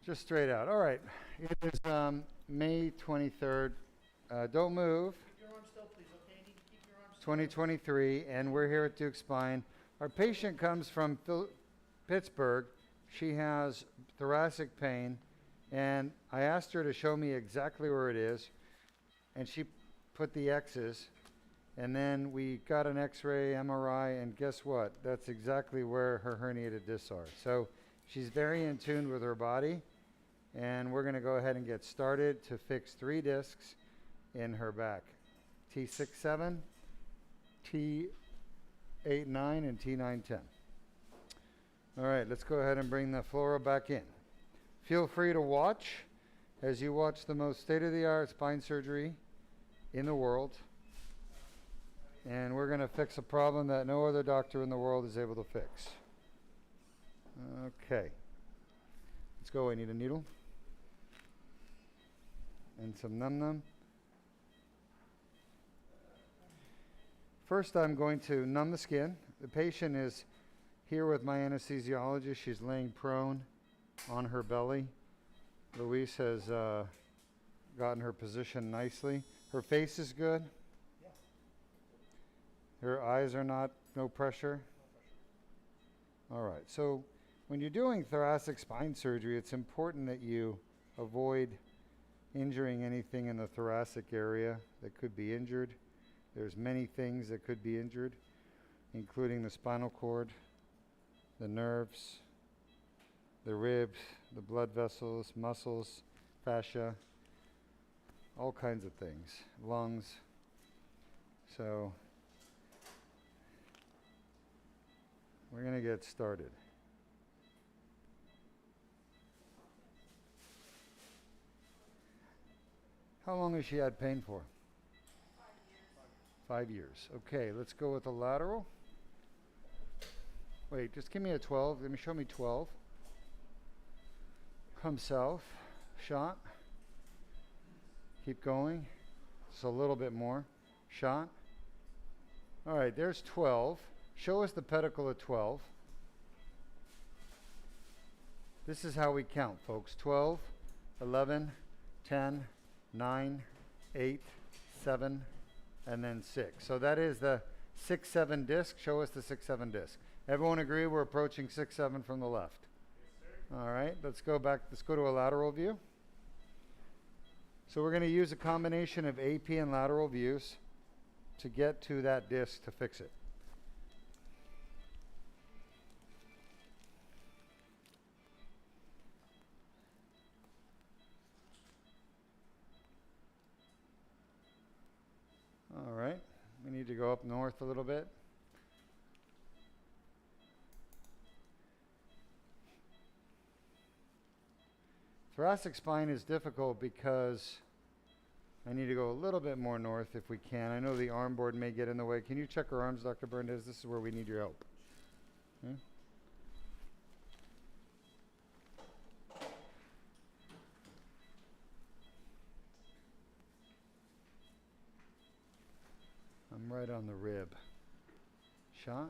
Just straight out. All right. It is May 23rd. Don't move. Keep your arms still, please, okay? You need to keep your arms still. 2023, and we're here at Duke Spine. Our patient comes from Pittsburgh. She has thoracic pain, and I asked her to show me exactly where it is, and she put the X's, and then we got an X-ray, MRI, and guess what? That's exactly where her herniated discs are. So she's very in tune with her body, and we're going to go ahead and get started to fix 3 discs in her back. T6-T7, T8-T9, and T9-T10. All right, let's go ahead and bring the flora back in. Feel free to watch as you watch the most state-of-the-art spine surgery in the world. And we're going to fix a problem that no other doctor in the world is able to fix. Okay. Let's go. I need a needle. And some num-num. First, I'm going to numb the skin. The patient is here with my anesthesiologist. She's laying prone on her belly. Luis has gotten her position nicely. Her face is good. Yeah. Her eyes are no pressure. All right. So when you're doing thoracic spine surgery, it's important that you avoid injuring anything in the thoracic area that could be injured. There's many things that could be injured, including the spinal cord, the nerves, the ribs, the blood vessels, muscles, fascia, all kinds of things, lungs. So we're going to get started. How long has she had pain for? 5 years. 5 years. Okay, let's go with the lateral. Wait, just give me a 12. Let me show me 12. Come south. Shot. Keep going. Just a little bit more. Shot. All right, there's 12. Show us the pedicle at 12. This is how we count, folks. 12, 11, 10, 9, 8, 7, and then 6. So that is the 6-7 disc. Show us the 6-7 disc. Everyone agree we're approaching 6-7 from the left? Yes, sir. All right, let's go back. Let's go to a lateral view. So we're going to use a combination of AP and lateral views to get to that disc to fix it. All right, we need to go up north a little bit. Thoracic spine is difficult because I need to go a little bit more north if we can. I know the arm board may get in the way. Can you check her arms, Dr. Berndes? This is where we need your help. Okay. I'm right on the rib. Shot.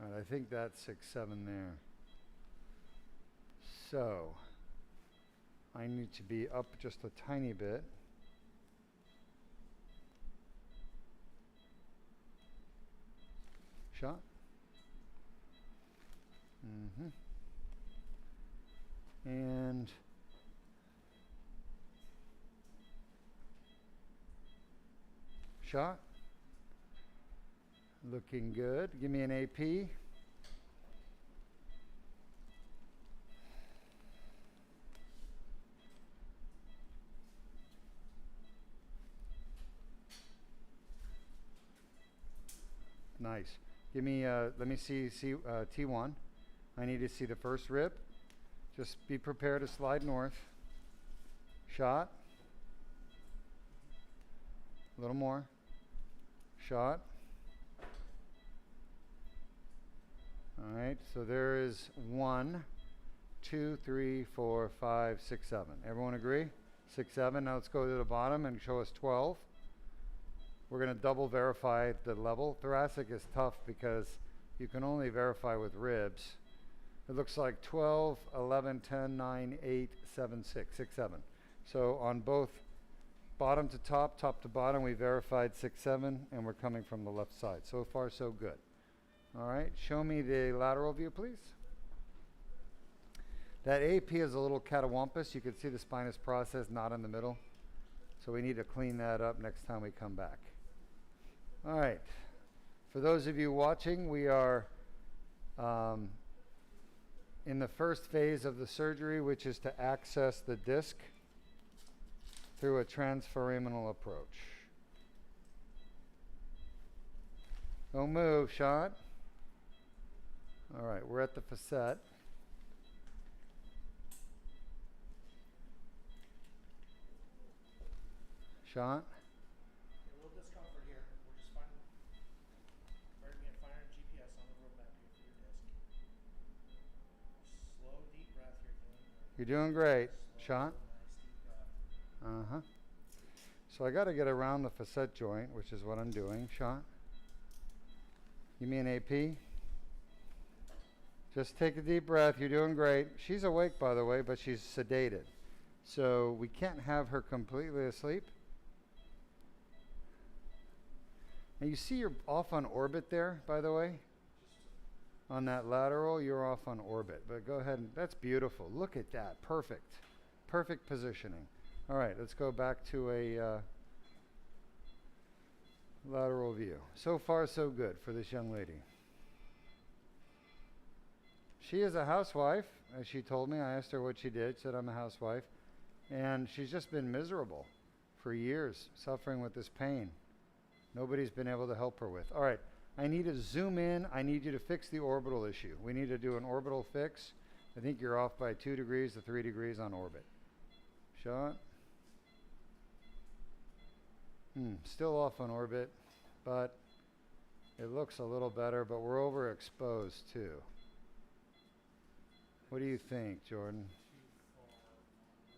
All right, I think that's 6-7 there. So I need to be up just a tiny bit. Shot. And shot. Looking good. Give me an AP. Nice. Give me, let me see T1. I need to see the first rib. Just be prepared to slide north. Shot. A little more. Shot. All right, so there is 1, 2, 3, 4, 5, 6, 7. Everyone agree? 6, 7. Now let's go to the bottom and show us 12. We're going to double verify the level. Thoracic is tough because you can only verify with ribs. It looks like 12, 11, 10, 9, 8, 7, 6, 6, 7. So on both bottom to top, top to bottom, we verified 6, 7, and we're coming from the left side. So far, so good. All right, show me the lateral view, please. That AP is a little catawampus. You can see the spinous process not in the middle. So we need to clean that up next time we come back. All right. For those of you watching, we are in the first phase of the surgery, which is to access the disc through a transforaminal approach. Don't move, Sean. All right, we're at the facet. Sean? A little discomfort here. We're just finding, finding GPS on the road map here for your disc. Slow, deep breath here, Dean. You're doing great. Sean? Nice, deep breath. Uh-huh. So I got to get around the facet joint, which is what I'm doing. Sean? You mean AP? Just take a deep breath. You're doing great. She's awake, by the way, but she's sedated. So we can't have her completely asleep. And you see you're off on orbit there, by the way? On that lateral, you're off on orbit. But go ahead and, that's beautiful. Look at that. Perfect. Perfect positioning. All right, let's go back to a lateral view. So far, so good for this young lady. She is a housewife, as she told me. I asked her what she did. She said, I'm a housewife. And she's just been miserable for years, suffering with this pain. Nobody's been able to help her with. All right, I need to zoom in. I need you to fix the orbital issue. We need to do an orbital fix. I think you're off by 2 degrees to 3 degrees on orbit. Shot. Still off on orbit, but it looks a little better, but we're overexposed too. What do you think, Jordan?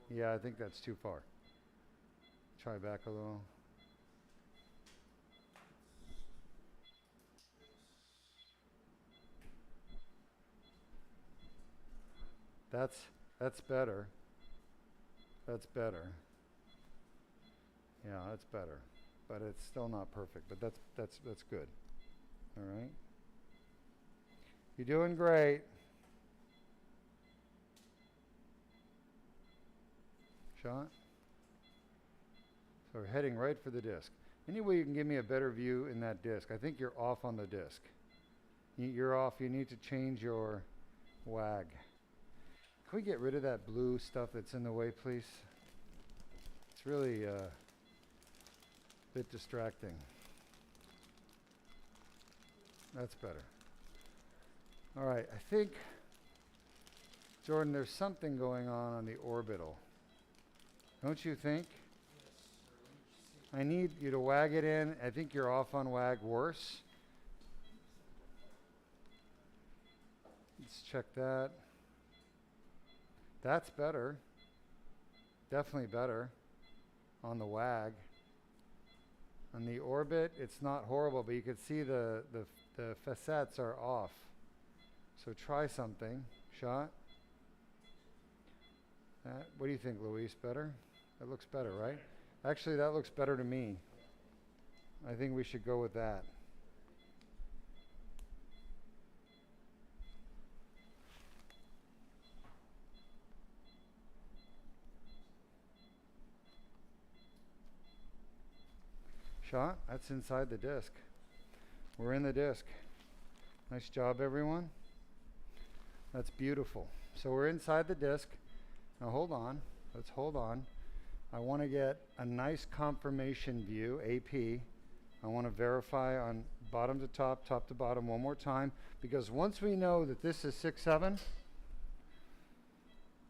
Yeah, I think that's too far. Try back a little. That's better. That's better. Yeah, that's better. But it's still not perfect, but that's good. All right. You're doing great. Shot. So we're heading right for the disc. Any way you can give me a better view in that disc? I think you're off on the disc. You're off. You need to change your WAG. Can we get rid of that blue stuff that's in the way, please? It's really a bit distracting. That's better. All right, I think, Jordan, there's something going on the orbital. Don't you think? I need you to WAG it in. I think you're off on WAG worse. Let's check that. That's better. Definitely better on the WAG. On the orbit, it's not horrible, but you can see the facets are off. So try something. Shot. What do you think, Luis? Better? That looks better, right? Actually, that looks better to me. I think we should go with that. Shot. That's inside the disc. We're in the disc. Nice job, everyone. That's beautiful. So we're inside the disc. Now hold on. Let's hold on. I want to get a nice confirmation view, AP. I want to verify on bottom to top, top to bottom one more time, because once we know that this is 6, 7,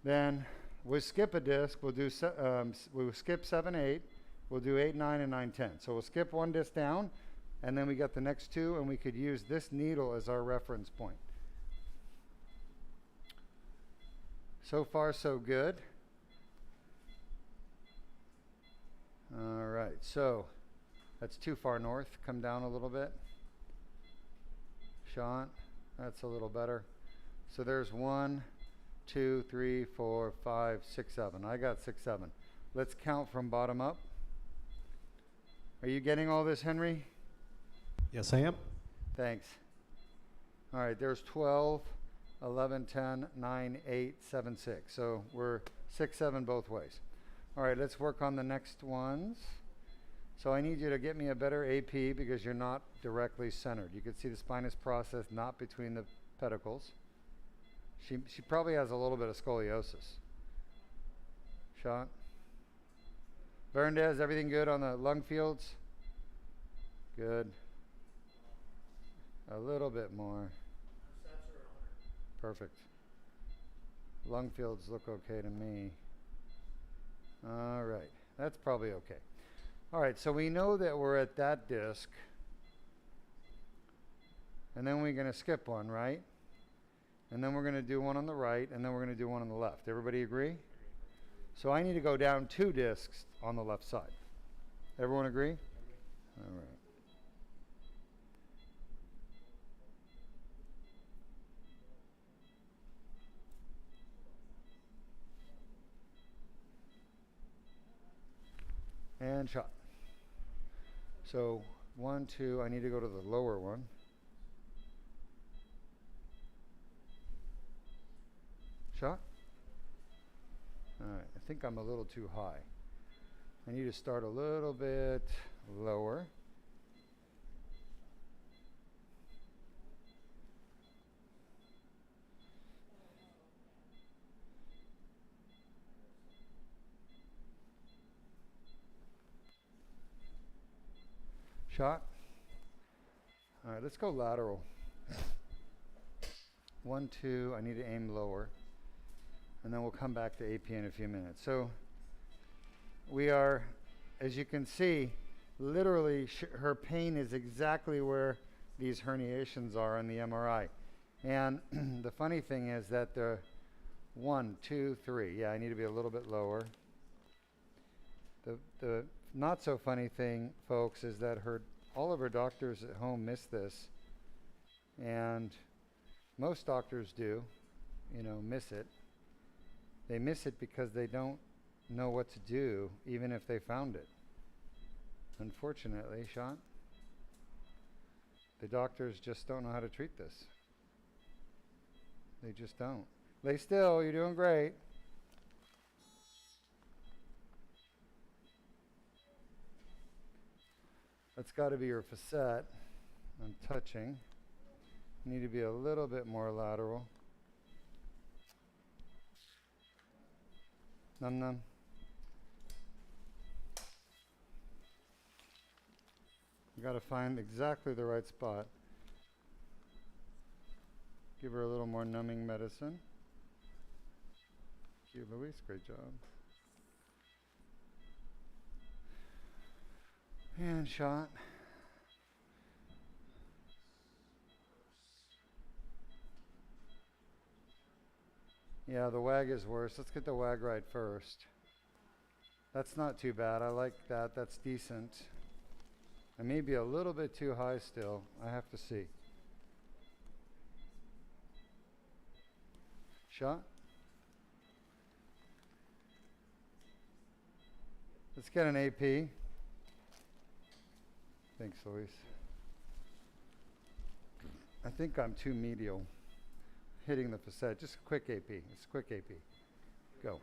then we'll skip a disc. We'll skip 7, 8. We'll do 8, 9, and 9, 10. So we'll skip one disc down, and then we got the next two, and we could use this needle as our reference point. So far, so good. All right, so that's too far north. Come down a little bit. Sean, that's a little better. So there's 1, 2, 3, 4, 5, 6, 7. I got 6, 7. Let's count from bottom up. Are you getting all this, Henry? Yes, I am. Thanks. All right, there's 12, 11, 10, 9, 8, 7, 6. So we're 6, 7 both ways. All right, let's work on the next ones. So I need you to get me a better AP because you're not directly centered. You can see the spinous process not between the pedicles. She probably has a little bit of scoliosis. Shot. Berndez, everything good on the lung fields? Good. A little bit more. Steps are 100. Perfect. Lung fields look okay to me. All right, that's probably okay. All right, so we know that we're at that disc. And then we're going to skip one, right? And then we're going to do one on the right, and then we're going to do one on the left. Everybody agree? So I need to go down 2 discs on the left side. Everyone agree? All right. And shot. So 1, 2, I need to go to the lower one. Shot. All right, I think I'm a little too high. I need to start a little bit lower. Shot. All right, let's go lateral. 1, 2, I need to aim lower. And then we'll come back to AP in a few minutes. So we are, as you can see, literally her pain is exactly where these herniations are on the MRI. And the funny thing is that the 1, 2, 3, yeah, I need to be a little bit lower. The not so funny thing, folks, is that all of her doctors at home miss this. And most doctors do, miss it. They miss it because they don't know what to do, even if they found it. Unfortunately, Sean, the doctors just don't know how to treat this. They just don't. Lay still, you're doing great. That's got to be your facet. I'm touching. You need to be a little bit more lateral. Num num. You got to find exactly the right spot. Give her a little more numbing medicine. Thank you, Luis. Great job. And shot. Yeah, the wag is worse. Let's get the wag right first. That's not too bad. I like that. That's decent. I may be a little bit too high still. I have to see. Shot. Let's get an AP. Thanks, Luis. I think I'm too medial. Hitting the facet. Just a quick AP. It's a quick AP. Go.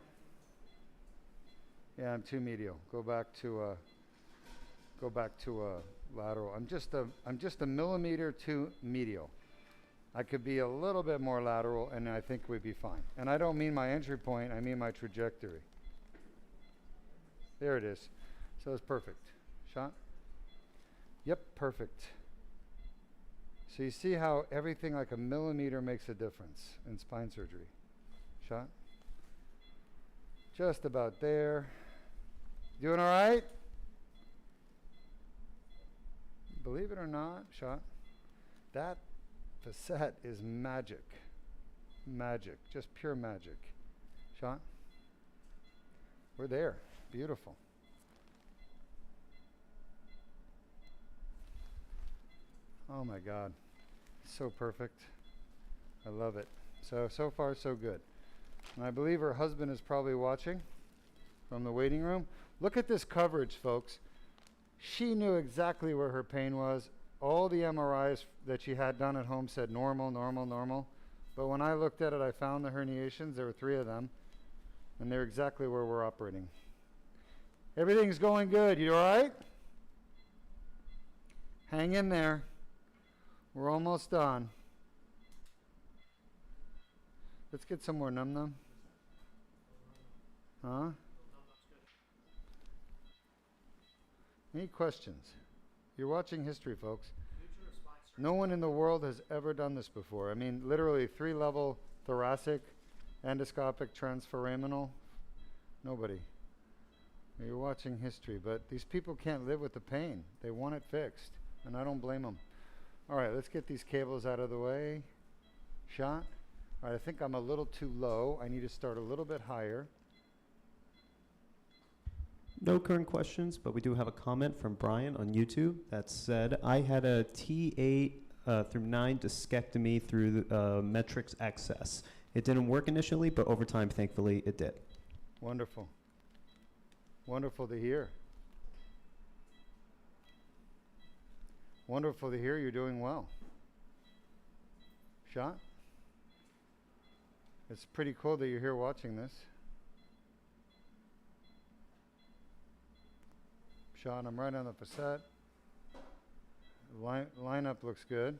Yeah, I'm too medial. Go back to lateral. I'm just a millimeter too medial. I could be a little bit more lateral, and I think we'd be fine. And I don't mean my entry point. I mean my trajectory. There it is. So it's perfect. Shot. Yep, perfect. So you see how everything like a millimeter makes a difference in spine surgery. Shot. Just about there. Doing all right? Believe it or not, shot. That facet is magic. Magic, just pure magic. Shot. We're there. Beautiful. Oh my God. So perfect. I love it. So far so good. And I believe her husband is probably watching from the waiting room. Look at this coverage, folks. She knew exactly where her pain was. All the MRIs that she had done at home said normal, normal, normal. But when I looked at it, I found the herniations. There were 3 of them. And they're exactly where we're operating. Everything's going good. You all right? Hang in there. We're almost done. Let's get some more num-num. Huh? Any questions? You're watching history, folks. No one in the world has ever done this before. I mean, literally 3-level thoracic, endoscopic, transforaminal. Nobody. You're watching history, but these people can't live with the pain. They want it fixed, and I don't blame them. All right, let's get these cables out of the way. Shot. All right, I think I'm a little too low. I need to start a little bit higher. No current questions, but we do have a comment from Brian on YouTube that said, I had a T8 through 9 discectomy through the metrics access. It didn't work initially, but over time, thankfully, it did. Wonderful. Wonderful to hear. Wonderful to hear. You're doing well. Shot? It's pretty cool that you're here watching this. Shot, I'm right on the facet. Lineup looks good.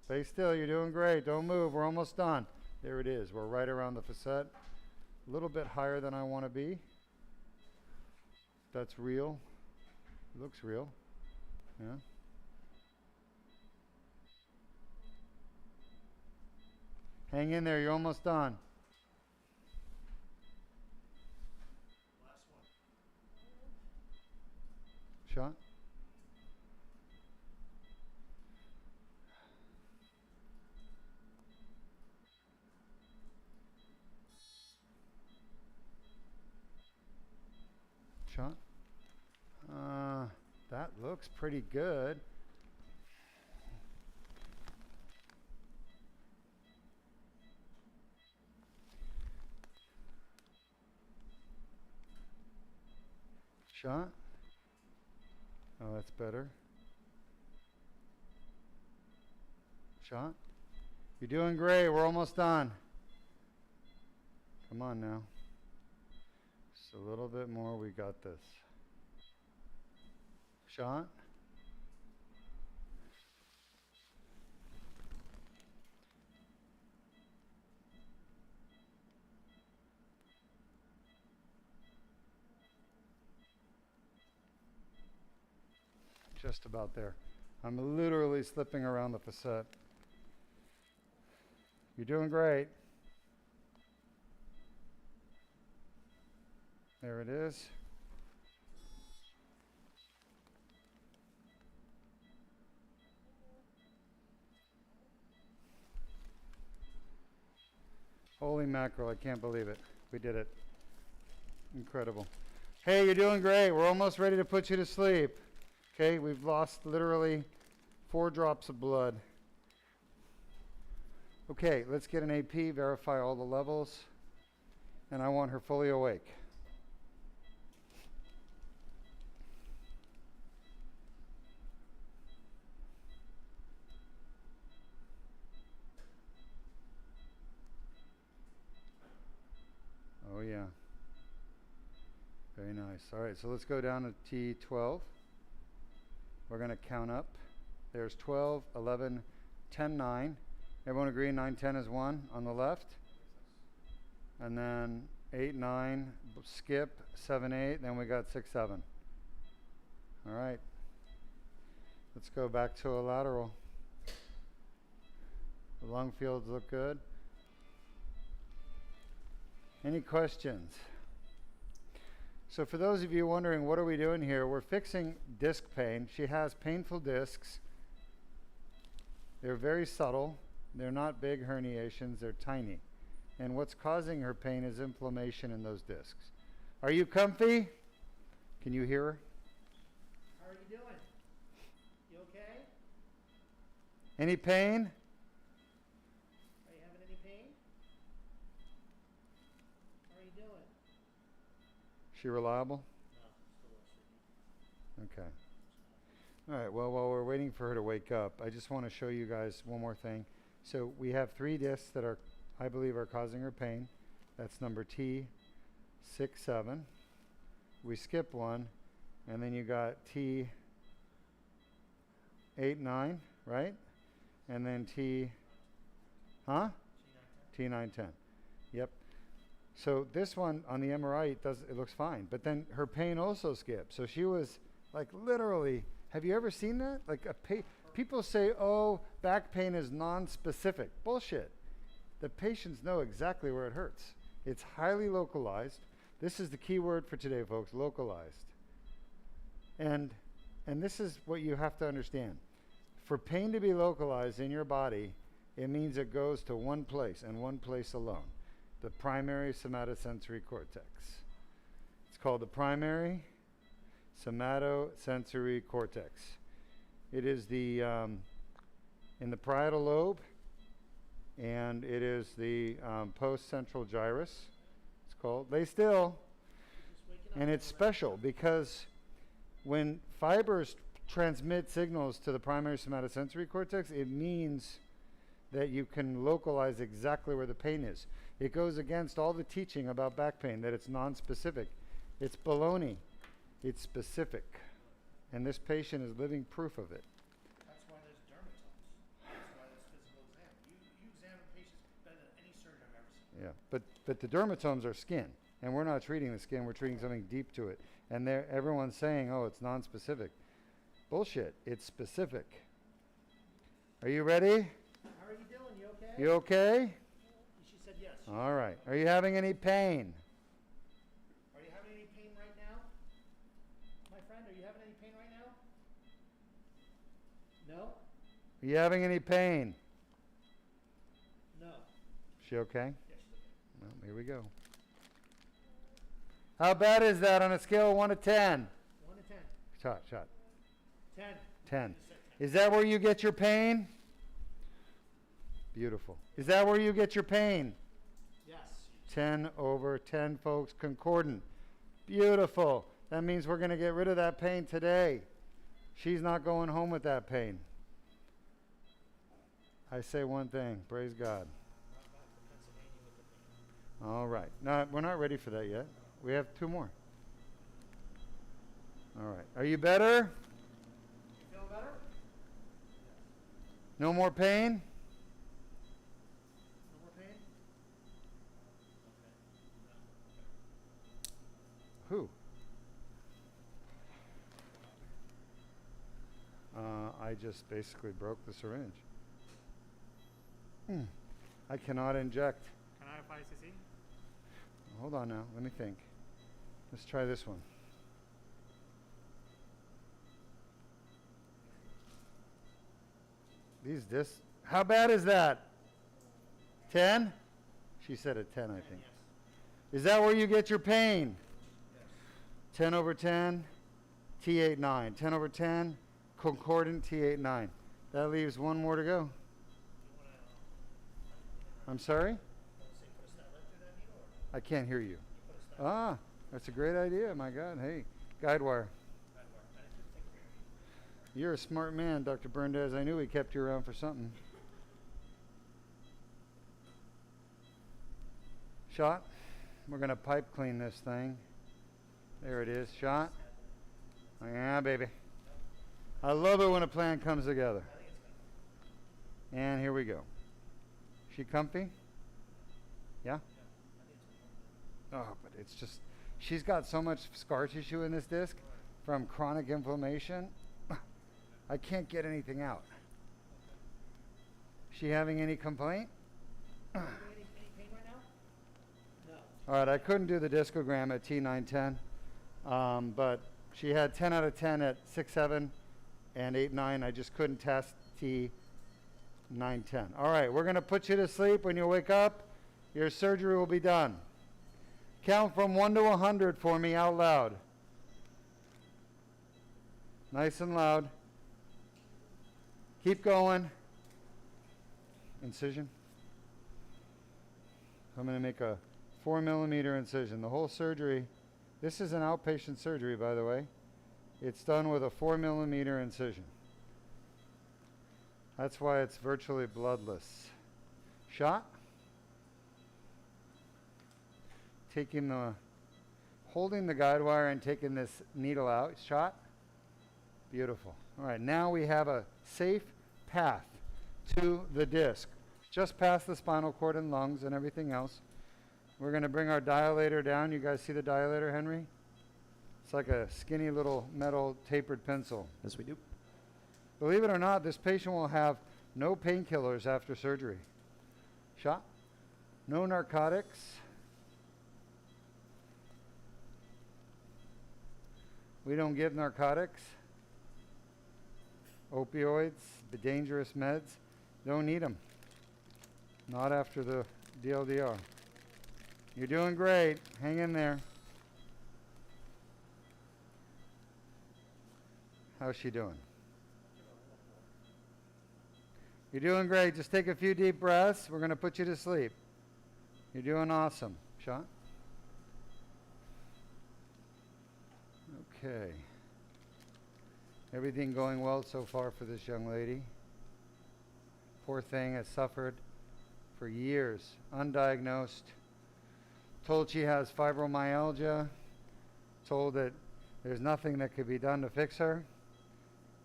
Stay still, you're doing great. Don't move, we're almost done. There it is, we're right around the facet. A little bit higher than I want to be. That's real. It looks real. Yeah. Hang in there, you're almost done. Shot. Shot. That looks pretty good. Shot. Oh, that's better. Shot. You're doing great. We're almost done. Come on now. Just a little bit more. We got this. Shot. Just about there. I'm literally slipping around the facet. You're doing great. There it is. Holy mackerel, I can't believe it. We did it. Incredible. Hey, you're doing great. We're almost ready to put you to sleep. Okay, we've lost literally 4 drops of blood. Okay, let's get an AP, verify all the levels, and I want her fully awake. Oh yeah. Very nice. All right, so let's go down to T12. We're going to count up. There's 12, 11, 10, 9. Everyone agree 9, 10 is 1 on the left? And then 8, 9, skip, 7, 8, then we got 6, 7. All right. Let's go back to a lateral. The lung fields look good. Any questions? So for those of you wondering, what are we doing here? We're fixing disc pain. She has painful discs. They're very subtle. They're not big herniations. They're tiny. And what's causing her pain is inflammation in those discs. Are you comfy? Can you hear her? How are you doing? You okay? Any pain? pain? How are you doing? She reliable? Okay. All right, well, while we're waiting for her to wake up, I just want to show you guys one more thing. So we have 3 discs that are, I believe, are causing her pain. That's number T6-T7. We skip one, and then you got T8-T9, right? And then T9-T10. Yep. So this one on the MRI, it looks fine, but then her pain also skipped. So she was like literally, have you ever seen that? Like people say, oh, back pain is non-specific. Bullshit. The patients know exactly where it hurts. It's highly localized. This is the key word for today, folks, localized. And this is what you have to understand. For pain to be localized in your body, it means it goes to one place and one place alone, the primary somatosensory cortex. It's called the primary somatosensory cortex. It is the in the parietal lobe, and it is the post-central gyrus. It's called. Lay still. And it's special because when fibers transmit signals to the primary somatosensory cortex, it means that you can localize exactly where the pain is. It goes against all the teaching about back pain that it's non-specific. It's baloney. It's specific. And this patient is living proof of it. That's why there's dermatomes. That's why there's physical exam. You examine patients better than any surgeon I've ever seen. Yeah, but the dermatomes are skin, and we're not treating the skin, we're treating something deep to it. And everyone's saying, oh, it's non-specific. Bullshit, it's specific. Are you ready? How are you doing? You okay? You okay? She said yes. All right. Are you having any pain? Are you having any pain right now? My friend, are you having any pain right now? No? Are you having any pain? No. She okay? Yes, she's okay. Well, here we go. How bad is that on a scale of 1 to 10? 1 to 10. Shot. 10. 10. Is that where you get your pain? Beautiful. Is that where you get your pain? Yes. 10 over 10, folks. Concordant. Beautiful. That means we're going to get rid of that pain today. She's not going home with that pain. I say one thing. Praise God. All right. No, we're not ready for that yet. We have 2 more. All right. Are you better? You feel better? No more pain? No more pain? Who? I just basically broke the syringe. I cannot inject. Can I have 5 cc? Hold on now. Let me think. Let's try this one. These discs. How bad is that? 10? She said a 10, I think. Yes. Is that where you get your pain? Yes. 10 over 10, T8-9. 10 over 10, concordant T8-9. That leaves 1 more to go. I'm sorry? I can't hear you. Ah, that's a great idea. My God. Hey, guide wire. You're a smart man, Dr. Berndes. I knew we kept you around for something. Shot. We're going to pipe clean this thing. There it is. Shot. Yeah, baby. I love it when a plan comes together. And here we go. She comfy? Yeah? Oh, but it's just, she's got so much scar tissue in this disc from chronic inflammation. I can't get anything out. She having any complaint? Any pain right now? No. All right, I couldn't do the discogram at T9-10, but she had 10 out of 10 at 6-7 and 8-9. I just couldn't test T9-10. All right, we're going to put you to sleep. When you wake up, your surgery will be done. Count from 1 to 100 for me out loud. Nice and loud. Keep going. Incision. I'm going to make a 4 mm incision. The whole surgery, this is an outpatient surgery, by the way. It's done with a 4 mm incision. That's why it's virtually bloodless. Shot. Holding the guide wire and taking this needle out. Shot. Beautiful. All right, now we have a safe path to the disc, just past the spinal cord and lungs and everything else. We're going to bring our dilator down. You guys see the dilator, Henry? It's like a skinny little metal tapered pencil. Yes, we do. Believe it or not, this patient will have no painkillers after surgery. Shot. No narcotics. We don't give narcotics. Opioids, the dangerous meds. Don't need them. Not after the DLDR. You're doing great. Hang in there. How's she doing? You're doing great. Just take a few deep breaths. We're going to put you to sleep. You're doing awesome. Shot. Okay. Everything going well so far for this young lady. Poor thing has suffered for years, undiagnosed. Told she has fibromyalgia. Told that there's nothing that could be done to fix her.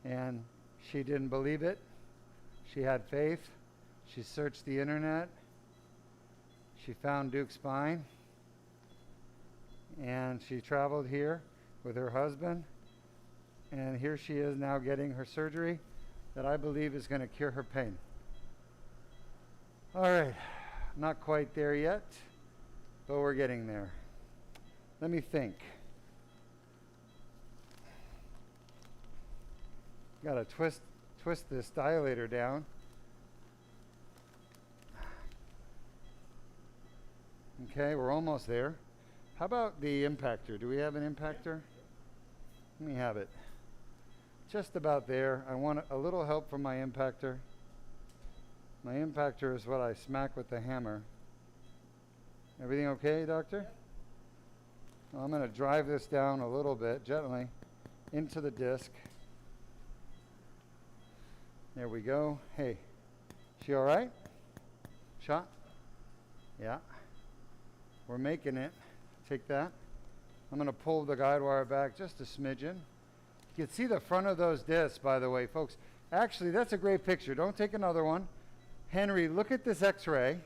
And she didn't believe it. She had faith. She searched the internet. She found Duke Spine. And she traveled here with her husband. And here she is now getting her surgery that I believe is going to cure her pain. All right, not quite there yet, but we're getting there. Let me think. Got to twist this dilator down. Okay, we're almost there. How about the impactor? Do we have an impactor? Let me have it. Just about there. I want a little help from my impactor. My impactor is what I smack with the hammer. Everything okay, doctor? Well, I'm going to drive this down a little bit, gently, into the disc. There we go. Hey, she all right? Shot? Yeah. We're making it. Take that. I'm going to pull the guide wire back just a smidgen. You can see the front of those discs, by the way, folks. Actually, that's a great picture. Don't take another one. Henry, look at this x-ray.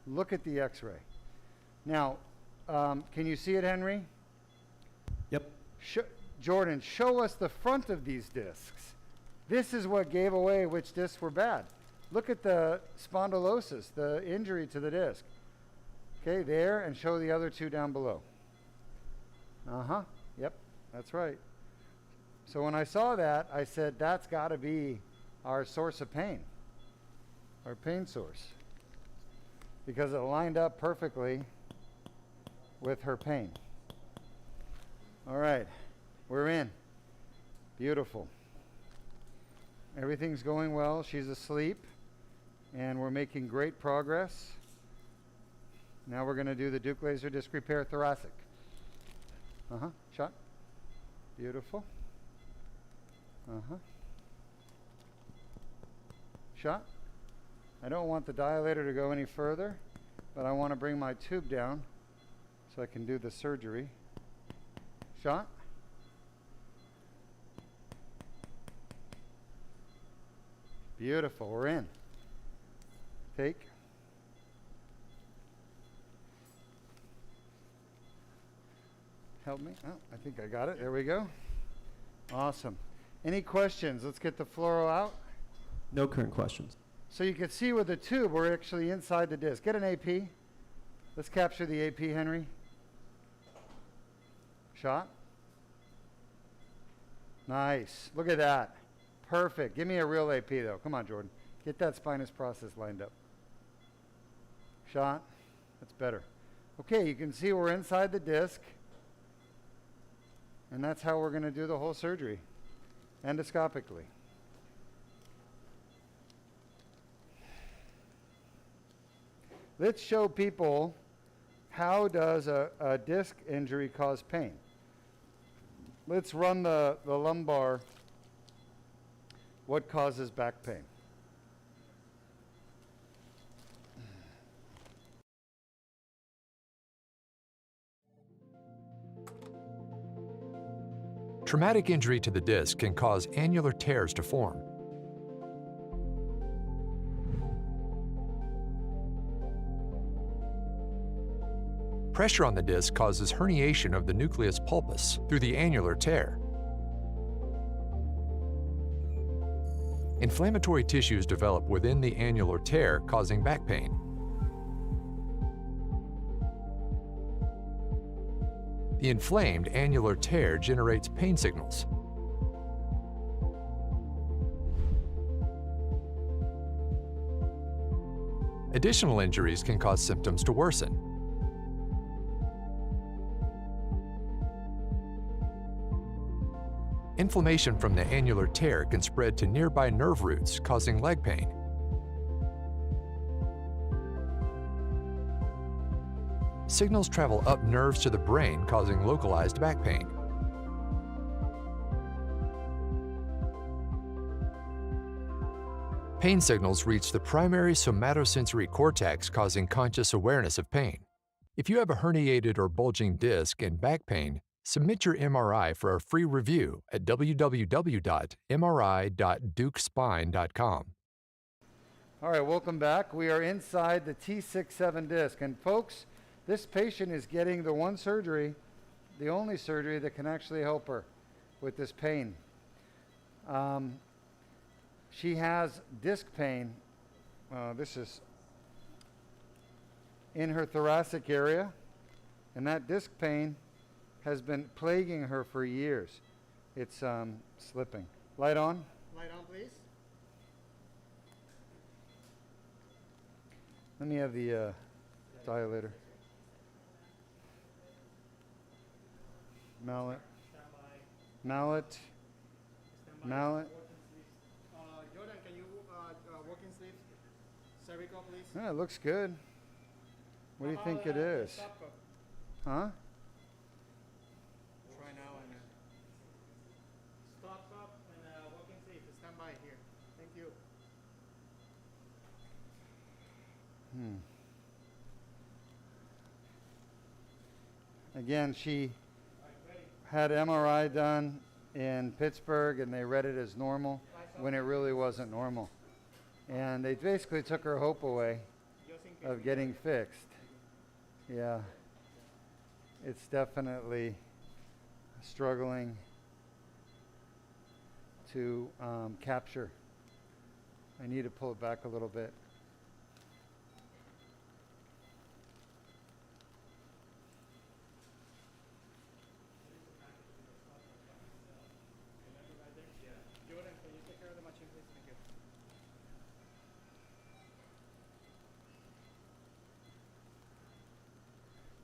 Look at the x-ray. Now, can you see it, Henry? Yep. Jordan, show us the front of these discs. This is what gave away which discs were bad. Look at the spondylosis, the injury to the disc. Okay, there, and show the other two down below. Uh-huh. Yep, that's right. So when I saw that, I said, that's got to be our source of pain, our pain source, because it lined up perfectly with her pain. All right, we're in. Beautiful. Everything's going well. She's asleep, and we're making great progress. Now we're going to do the Duke laser disc repair thoracic. Uh-huh. Shot. Beautiful. Uh-huh. Shot. I don't want the dilator to go any further, but I want to bring my tube down so I can do the surgery. Shot. Beautiful. We're in. Take. Help me. Oh, I think I got it. There we go. Awesome. Any questions? Let's get the fluoro out. No current questions. So you can see with the tube, we're actually inside the disc. Get an AP. Let's capture the AP, Henry. Shot. Nice. Look at that. Perfect. Give me a real AP, though. Come on, Jordan. Get that spinous process lined up. Shot. That's better. Okay, you can see we're inside the disc. And that's how we're going to do the whole surgery, endoscopically. let's show people how does a disc injury cause pain. Let's run the lumbar. What causes back pain? Traumatic injury to the disc can cause annular tears to form. Pressure on the disc causes herniation of the nucleus pulpus through the annular tear. Inflammatory tissues develop within the annular tear, causing back pain. The inflamed annular tear generates pain signals. Additional injuries can cause symptoms to worsen. Inflammation from the annular tear can spread to nearby nerve roots, causing leg pain. Signals travel up nerves to the brain, causing localized back pain. Pain signals reach the primary somatosensory cortex, causing conscious awareness of pain. If you have a herniated or bulging disc and back pain, submit your MRI for a free review at www.mri.dukespine.com. All right, welcome back. We are inside the T6-7 disc. And folks, this patient is getting the one surgery, the only surgery that can actually help her with this pain. She has disc pain. This is in her thoracic area, and that disc pain has been plaguing her for years. It's slipping. Light on. Light on, please. Let me have the dilator. Mallet. Mallet. Mallet. Jordan, can you walk in sleeves? Cervical, please. Yeah, it looks good. What do you think it is? Huh? Try now and stop up and walk in sleeves. Stand by here. Thank you. Again, she had MRI done in Pittsburgh, and they read it as normal when it really wasn't normal. And they basically took her hope away of getting fixed. Yeah, it's definitely struggling to capture. I need to pull it back a little bit. Jordan, can you take care of the machine, please? Thank you.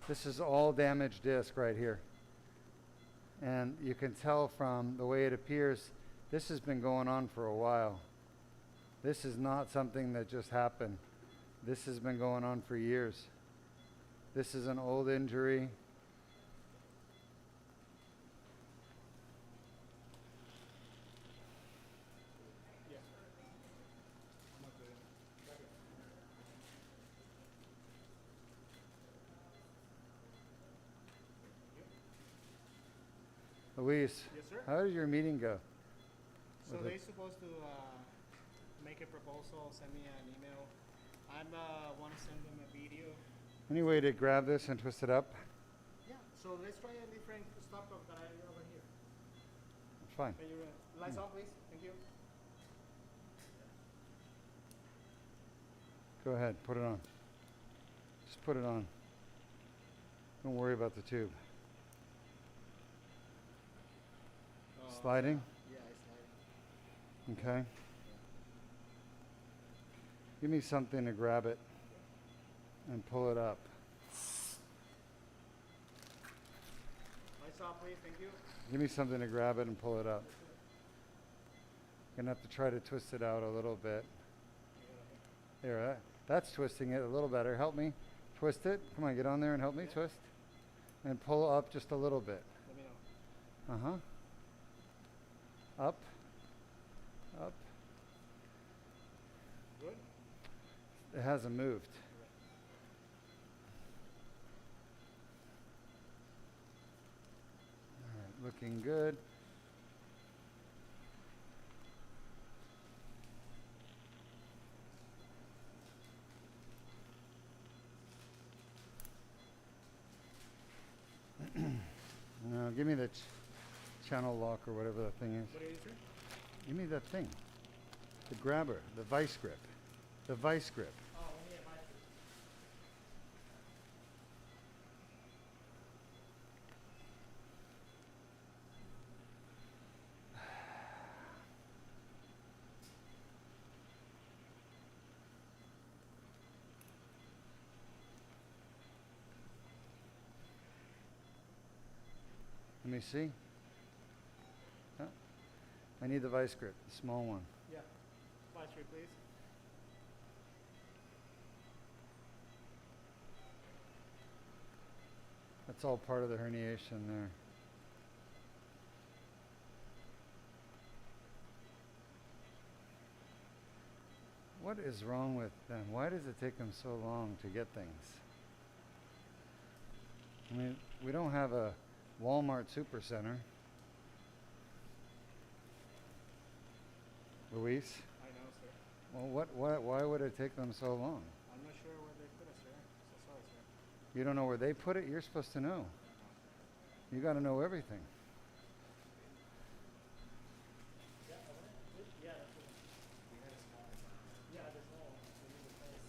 This is all damaged disc right here. And you can tell from the way it appears, this has been going on for a while. This is not something that just happened. This has been going on for years. This is an old injury. Luis, Yes, sir. how did your meeting go? So With they're supposed to make a proposal, send me an email. I want to send them a video. Any way to grab this and twist it up? Yeah. So let's try a different stop up that I have over here. It's fine. Can you lights on, please? Thank you. Go ahead, put it on. Just put it on. Don't worry about the tube. Sliding? Yeah, it's sliding. Okay. Give me something to grab it and pull it up. Lights off, please. Thank you. Give me something to grab it and pull it up. Gonna have to try to twist it out a little bit. There, That's twisting it a little better. Help me twist it. Come on, get on there and help me twist. And pull up just a little bit. Let me know. Up. Up. Good? It hasn't moved. All right, looking good. No, give me the channel lock or whatever that thing is. What are you doing? Give me that thing. The grabber, the vice grip. The vice grip. Oh, only at my foot. Let me see. Oh, I need the vice grip, the small one. Yeah. Fly through, please. That's all part of the herniation there. What is wrong with them? Why does it take them so long to get things? I mean, we don't have a Walmart Supercenter. Luis? I know, sir. Well, why would it take them so long? I'm not sure where they put us, sir. So sorry, sir. You don't know where they put it? You're supposed to know. You got to know everything. Yeah, I want it. Yeah, that's what we had a small. Yeah, there's no. We need a place.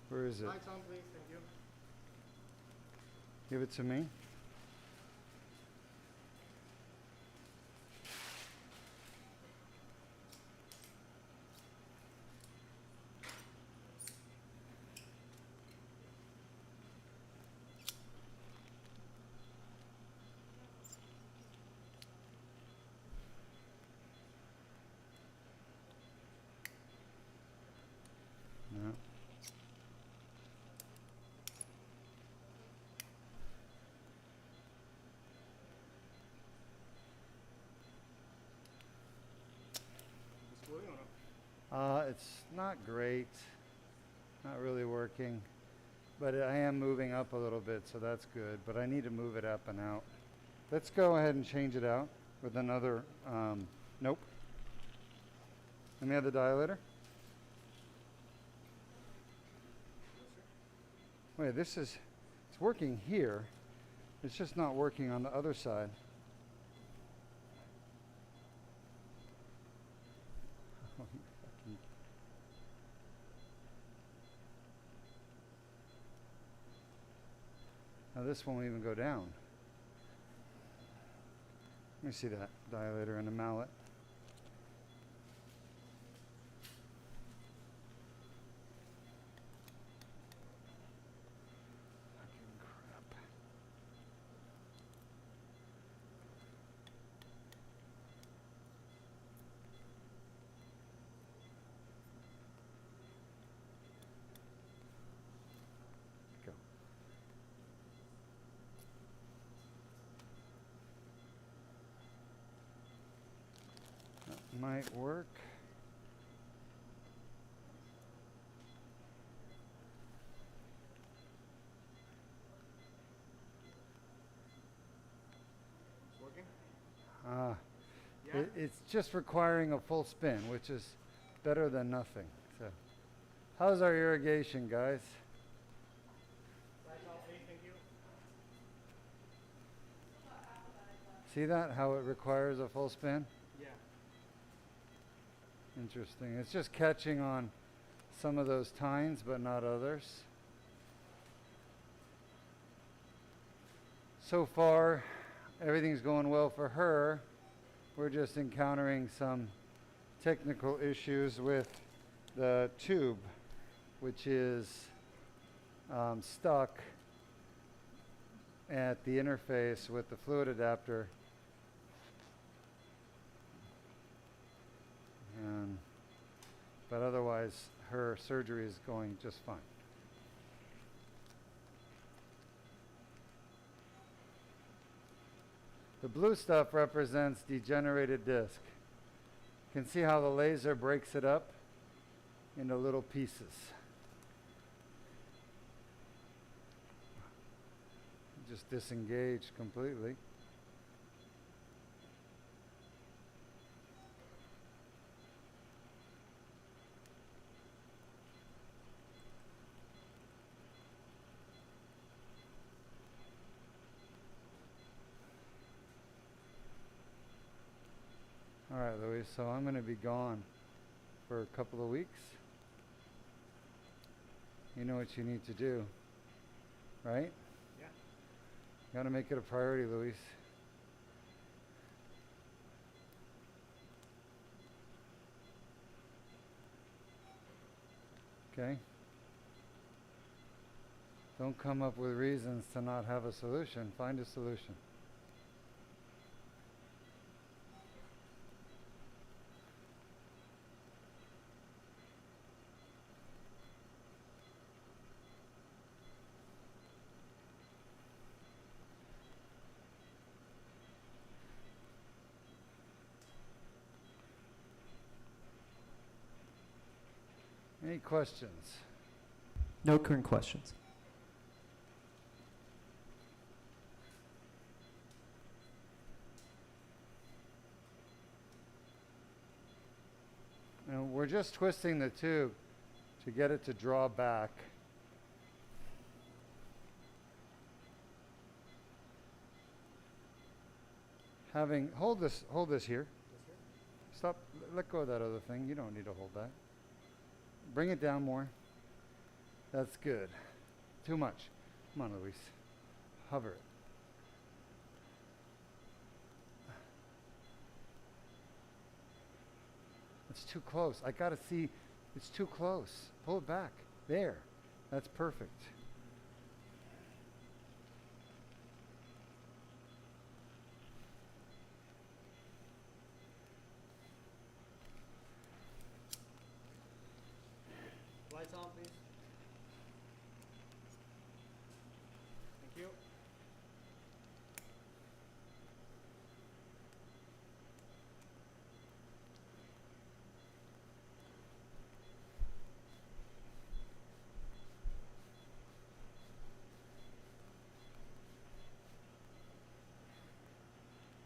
Where is it? Lights on, please. Thank you. Give it to me. No. It's blowing or not? It's not great. Not really working. But I am moving up a little bit, so that's good. But I need to move it up and out. Let's go ahead and change it out with another, nope. Let me have the dilator. Wait, this is, it's working here. It's just not working on the other side. Oh, you fucking- Now this won't even go down. Let me see that dilator and the mallet. Fucking crap. Go. That might work. It's working? Ah, Yeah? it's just requiring a full spin, which is better than nothing. So, how's our irrigation, guys? Lights on, please. Thank you. See that? How it requires a full spin? Yeah. Interesting. It's just catching on some of those tines, but not others. So far, everything's going well for her. We're just encountering some technical issues with the tube, which is stuck at the interface with the fluid adapter. But otherwise, her surgery is going just fine. The blue stuff represents degenerated disc. You can see how the laser breaks it up into little pieces. Just disengaged completely. All right, Louis, so I'm going to be gone for a couple of weeks. You know what you need to do, right? Yeah. Got to make it a priority, Louis. Okay? Don't come up with reasons to not have a solution. Find a solution. Any questions? No current questions. And we're just twisting the tube to get it to draw back. Hold this here. Stop, let go of that other thing. You don't need to hold that. Bring it down more. That's good. Too much. Come on, Luis. Hover it. It's too close. I gotta see. It's too close. Pull it back. There. That's perfect. Lights on, please. Thank you.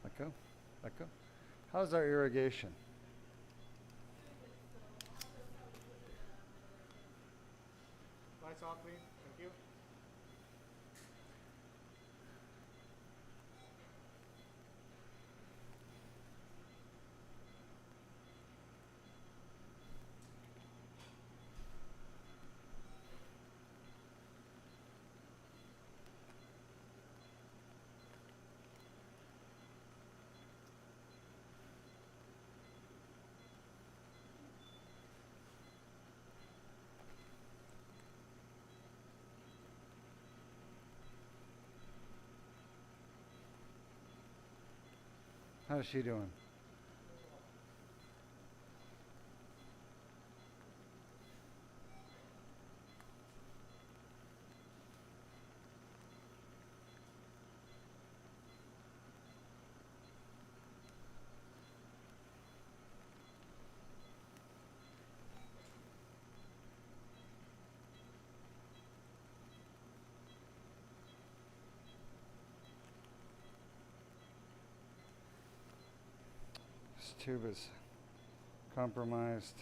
Let go. Let go. How's our irrigation? Lights off, please. Thank you. How's she doing? This tube is compromised.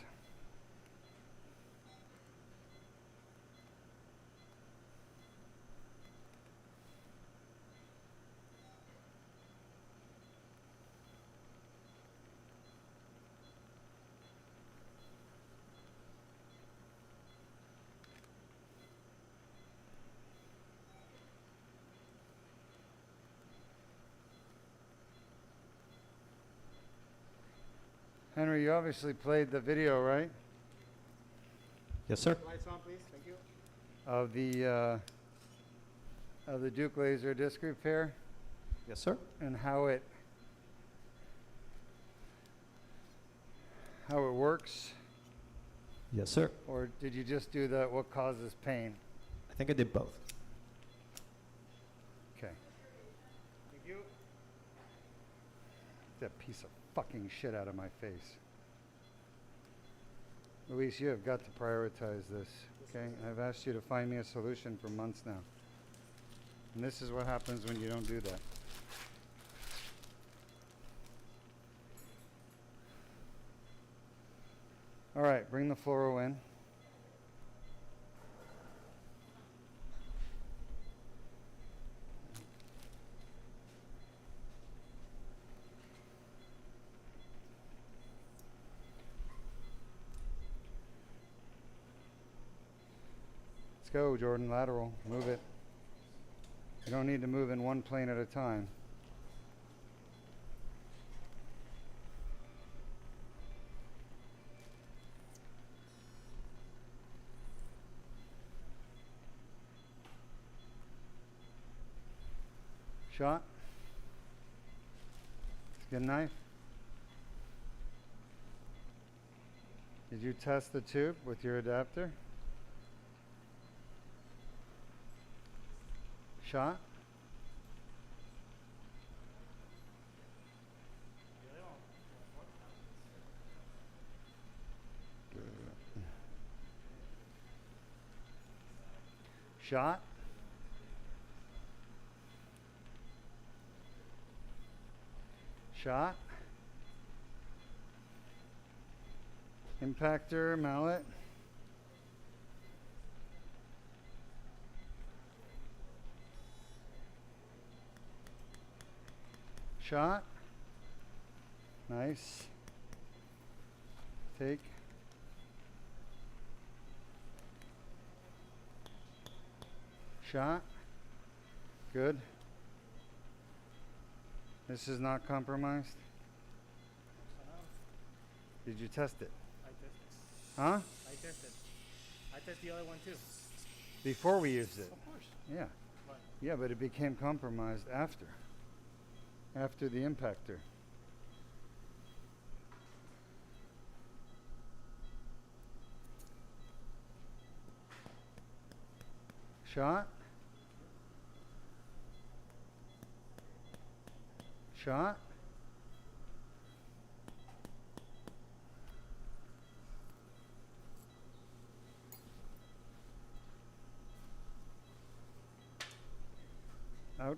Henry, you obviously played the video, right? Yes, sir. Lights on, please. Thank you. of the Duke laser disc repair Yes, sir. and how it works? Yes, sir. Or did you just do the what causes pain? I think I did both. Okay. Thank you. That piece of fucking shit out of my face. Luis, you have got to prioritize this, okay? I've asked you to find me a solution for months now. And this is what happens when you don't do that. All right, bring the fluoro in. Let's go, Jordan, lateral, move it. You don't need to move in one plane at a time. Shot. Skin knife. Did you test the tube with your adapter? Shot. Shot. Shot. Impactor, mallet. Shot. Nice. Take. Shot. Good. This is not compromised? Did you test it? I tested. Huh? I tested. I tested the other one too. Before we used it? Of course. Yeah. But Yeah, but it became compromised after. After the impactor. Shot. Shot. Out.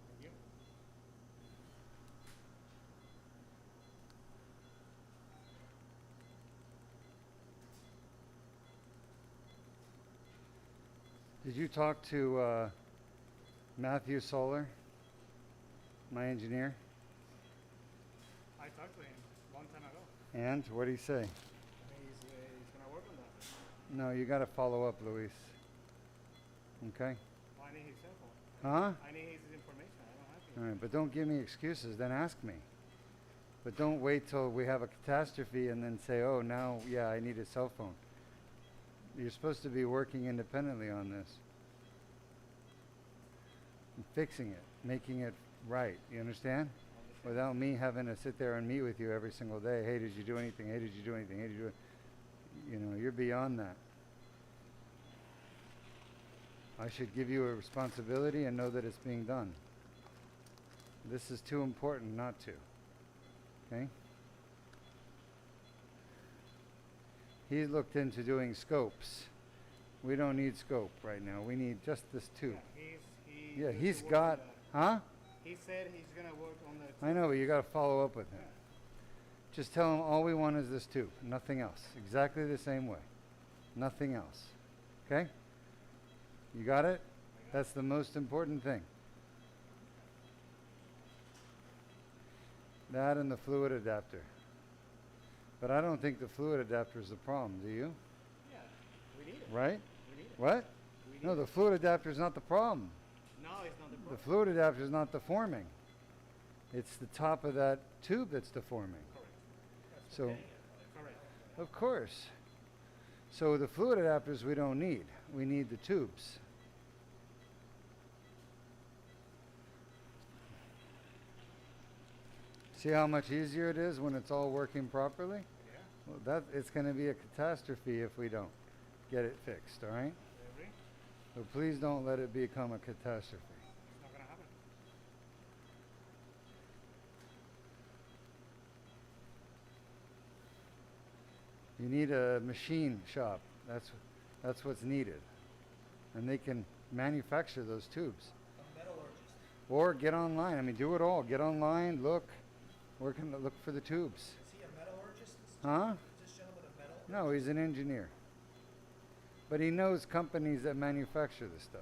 thank you. Did you talk to Matthew Solar, my engineer? I talked to him long time ago. And what did he say? He's gonna work on that. No, you got to follow up, Luis. Okay? Well, I need his cell phone. Huh? I need his information. I don't have his. All right, but don't give me excuses, then ask me. But don't wait till we have a catastrophe and then say, oh, now, yeah, I need a cell phone. You're supposed to be working independently on this. And fixing it, making it right. You understand? Without me having to sit there and meet with you every single day. Hey, did you do anything? Hey, did you do anything? Hey, did you do it? You know, you're beyond that. I should give you a responsibility and know that it's being done. This is too important not to. Okay? He looked into doing scopes. We don't need scope right now. We need just this tube. Yeah, he's got, huh? He said he's gonna work on the. I know, but you got to follow up with him. Just tell him all we want is this tube, nothing else. Exactly the same way. Nothing else. Okay? You got it? That's the most important thing. That and the fluid adapter. But I don't think the fluid adapter is the problem, do you? Yeah, we need it. Right? We need it. What? We need No, it. the fluid adapter is not the problem. No, it's not the The problem. fluid adapter is not deforming. It's the top of that tube that's deforming. Correct. So, Correct. of course. So the fluid adapters we don't need. We need the tubes. See how much easier it is when it's all working properly? Yeah. Well, that it's going to be a catastrophe if we don't get it fixed, all right? Agree? So please don't let it become a catastrophe. It's not gonna happen. You need a machine shop. That's what's needed. And they can manufacture those tubes. A metallurgist. Or get online. I mean, do it all. Get online, look. Where can look for the tubes? Is he a metallurgist? Huh? Is this gentleman a metal? No, he's an engineer. But he knows companies that manufacture this stuff.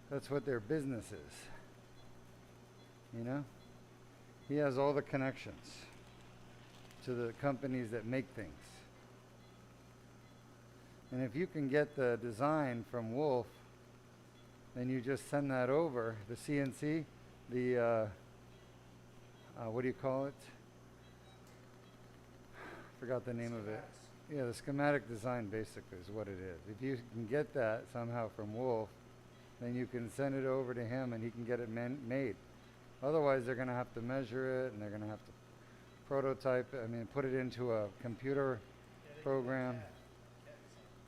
That's what their business is. You know? He has all the connections to the companies that make things. And if you can get the design from Wolf, then you just send that over, the CNC, the, what do you call it? Forgot the name of it. Yeah, the schematic design basically is what it is. If you can get that somehow from Wolf, then you can send it over to him and he can get it made. Otherwise, they're going to have to measure it and they're going to have to prototype it, put it into a computer program.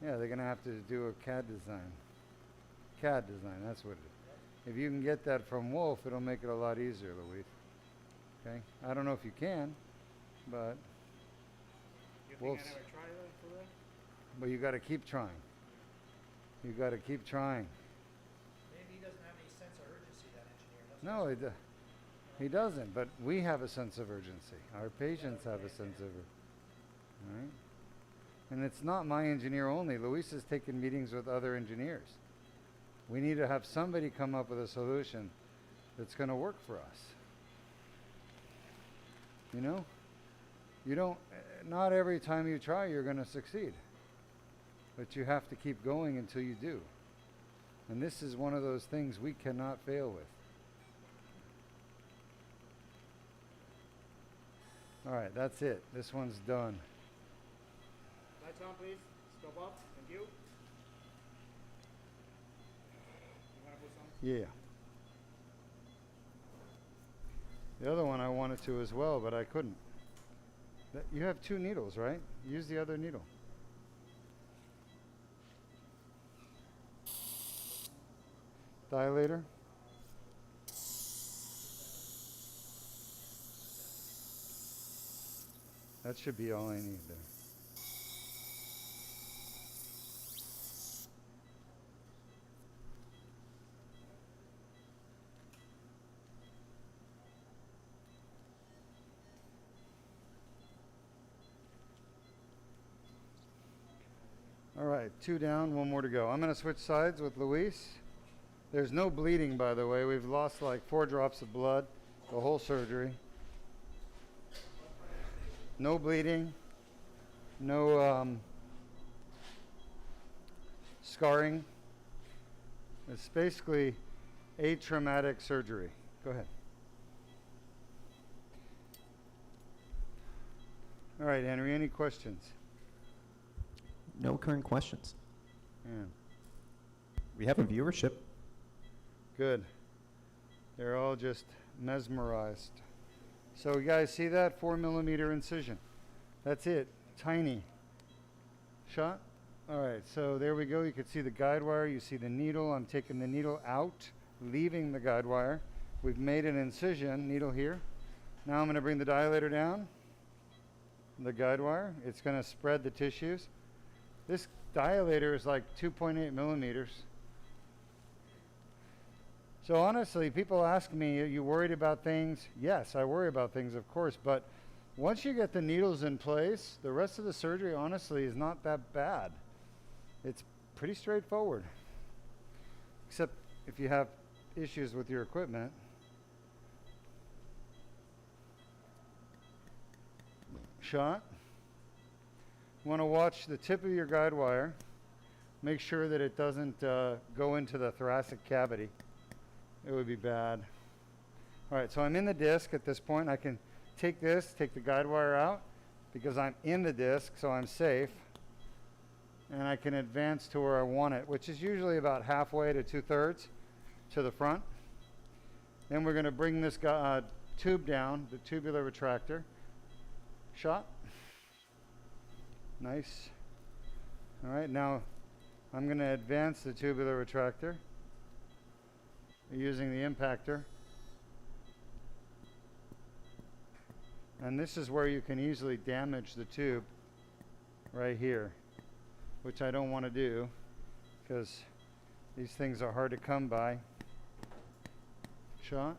Yeah, they're going to have to do a CAD design. CAD design, that's what it is. If you can get that from Wolf, it'll make it a lot easier, Luis. Okay? I don't know if you can, but You think Wolf's- I never tried it for real? but you got to keep trying. You got to keep trying. Maybe he doesn't have any sense of urgency, that engineer. No, he doesn't, but we have a sense of urgency. Our patients have a sense of right? And it's not my engineer only. Luis has taken meetings with other engineers. We need to have somebody come up with a solution that's going to work for us. You know? You don't, not every time you try you're going to succeed. But you have to keep going until you do. And this is one of those things we cannot fail with. All right, that's it. This one's done. Lights on, please. Stop up. Thank you. You wanna put some? Yeah. The other one I wanted to as well, but I couldn't. You have two needles, right? Use the other needle. Dilator. That should be all I need there. All right, 2 down, 1 more to go. I'm going to switch sides with Luis. There's no bleeding, by the way. We've lost like 4 drops of blood the whole surgery. No bleeding, no scarring. It's basically atraumatic surgery. Go ahead. All right, Henry, any questions? No current questions. Yeah. We have a viewership. Good. They're all just mesmerized. So you guys see that? 4mm incision. That's it. Tiny. Shot? All right, so there we go. You can see the guide wire. You see the needle. I'm taking the needle out, leaving the guide wire. We've made an incision, needle here. Now I'm going to bring the dilator down, the guide wire. It's going to spread the tissues. This dilator is like 2.8 millimeters. So honestly, people ask me, are you worried about things? Yes, I worry about things, of course, but once you get the needles in place, the rest of the surgery, honestly, is not that bad. It's pretty straightforward, except if you have issues with your equipment. shot. You want to watch the tip of your guide wire. Make sure that it doesn't go into the thoracic cavity. It would be bad. All right, so I'm in the disc at this point. I can take the guide wire out because I'm in the disc, so I'm safe. And I can advance to where I want it, which is usually about halfway to 2/3 to the front. Then we're going to bring this tube down, the tubular retractor. Shot. Nice. All right, now I'm going to advance the tubular retractor using the impactor. And this is where you can easily damage the tube right here, which I don't want to do because these things are hard to come by. Shot.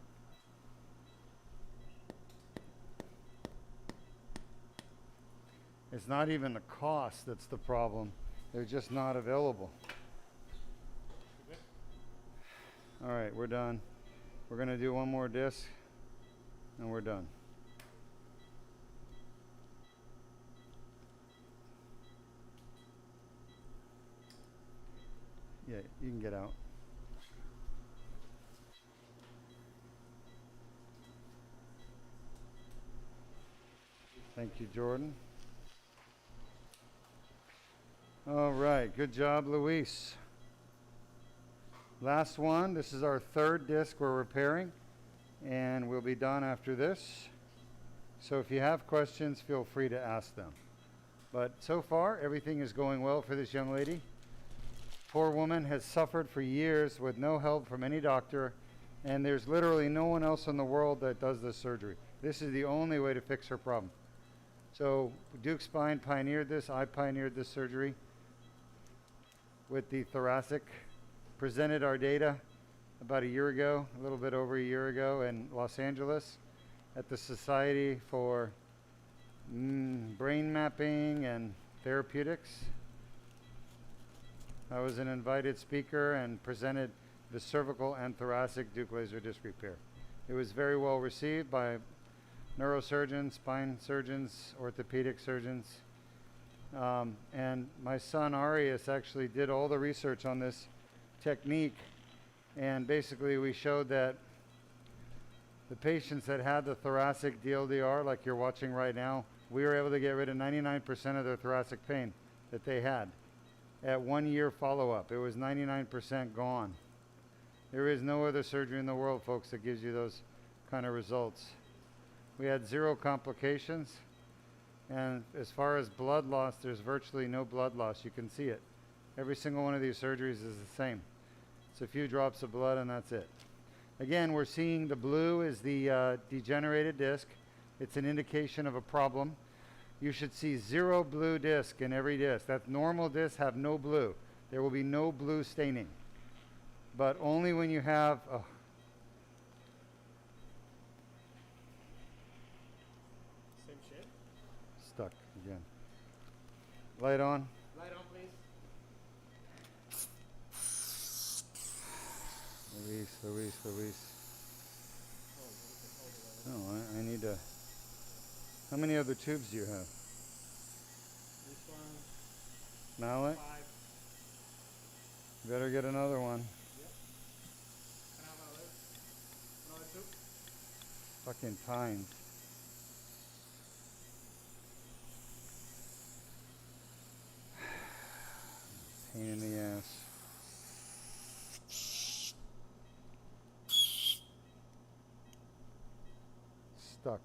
It's not even the cost that's the problem. They're just not available. All right, we're done. We're going to do one more disc and we're done. Yeah, you can get out. Thank you, Jordan. All right, good job, Luis. Last one. This is our third disc we're repairing, and we'll be done after this. So if you have questions, feel free to ask them. But so far, everything is going well for this young lady. Poor woman has suffered for years with no help from any doctor, and there's literally no one else in the world that does this surgery. This is the only way to fix her problem. So Duke Spine pioneered this. I pioneered this surgery with the thoracic. Presented our data about a year ago, a little bit over a year ago in Los Angeles at the Society for Brain Mapping and Therapeutics. I was an invited speaker and presented the cervical and thoracic Duke laser disc repair. It was very well received by neurosurgeons, spine surgeons, orthopedic surgeons. And my son Arius actually did all the research on this technique, and basically we showed that the patients that had the thoracic DLDR, like you're watching right now, we were able to get rid of 99% of their thoracic pain that they had. At 1 year follow-up, it was 99% gone. There is no other surgery in the world, folks, that gives you those kind of results. We had 0 complications, and as far as blood loss, there's virtually no blood loss. You can see it. Every single one of these surgeries is the same. It's a few drops of blood and that's it. Again, we're seeing the blue is the degenerated disc. It's an indication of a problem. You should see 0 blue disc in every disc. That normal discs have no blue. There will be no blue staining. But only when you have Same shit. stuck again. Light on. Light on, please. Luis. No, I need to. How many other tubes do you have? This one, Mallet? 5. Better get another one. Yep. Can I have another tube? Fucking tines. Pain in the ass. Stuck.